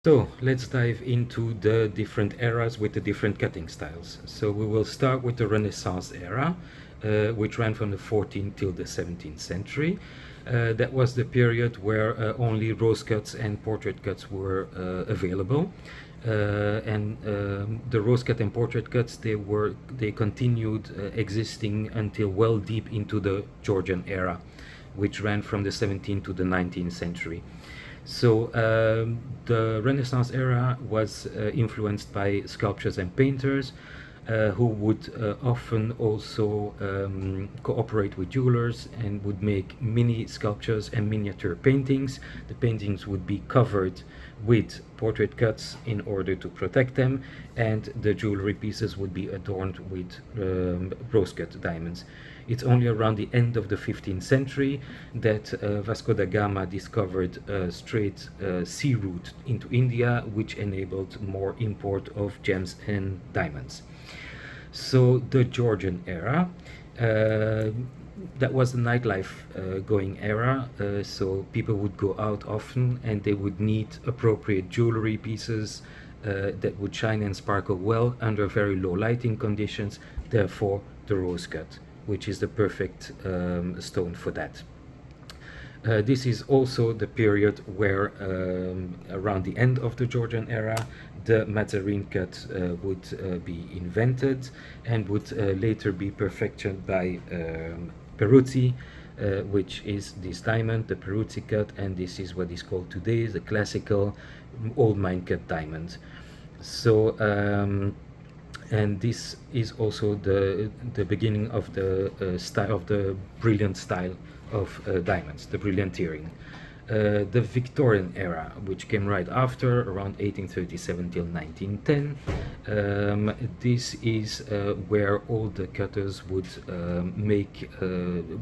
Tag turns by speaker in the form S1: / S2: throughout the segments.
S1: So let's dive into the different eras with the different cutting styles. So we will start with the Renaissance era, which ran from the 14th till the 17th century. That was the period where only rose cuts and portrait cuts were available. The rose cut and portrait cuts, they continued existing until well deep into the Georgian era, which ran from the 17th to the 19th century. So the Renaissance era was influenced by sculptors and painters who would often also cooperate with jewelers and would make mini sculptures and miniature paintings. The paintings would be covered with portrait cuts in order to protect them, and the jewelry pieces would be adorned with rose cut diamonds. It's only around the end of the 15th century that Vasco da Gama discovered a straight sea route into India, which enabled more import of gems and diamonds. So the Georgian era, that was the nightlife going era, so people would go out often and they would need appropriate jewelry pieces that would shine and sparkle well under very low lighting conditions, therefore the rose cut, which is the perfect stone for that. This is also the period where, around the end of the Georgian era, the Mazarine cut would be invented and would later be perfected by Peruzzi, which is this diamond, the Peruzzi cut, and this is what is called today the classical old mine cut diamond. So, and this is also the beginning of the style of the brilliant style of diamonds, the brillianteering. The Victorian era, which came right after, around 1837 till 1910. This is where all the cutters would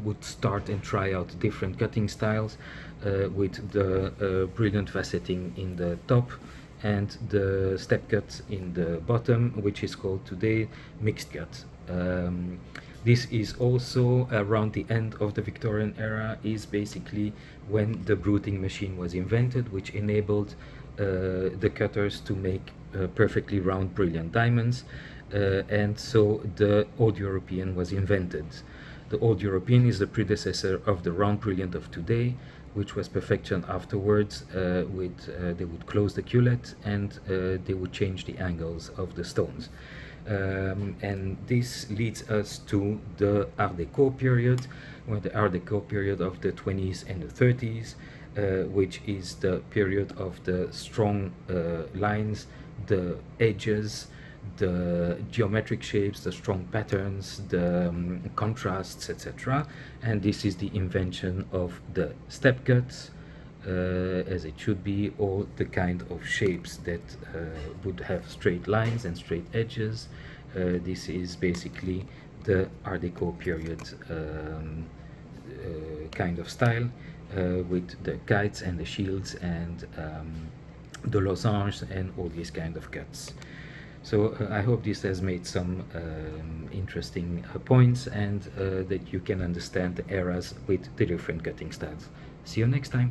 S1: would start and try out different cutting styles with the brilliant faceting in the top and the step cut in the bottom, which is called today mixed cut. This is also around the end of the Victorian era, is basically when the bruting machine was invented, which enabled the cutters to make perfectly round brilliant diamonds, and so the Old European was invented. The Old European is the predecessor of the round brilliant of today, which was perfection afterwards. They would close the cullet and they would change the angles of the stones. And this leads us to the Art Deco period, or the Art Deco period of the 20s and the 30s, which is the period of the strong lines, the edges, the geometric shapes, the strong patterns, the contrasts, etc. And this is the invention of the step cuts, as it should be, or the kind of shapes that would have straight lines and straight edges. This is basically the Art Deco period kind of style, with the kites and the shields and the losanges and all these kind of cuts. So I hope this has made some interesting points, and that you can understand the eras with the different cutting styles. See you next time.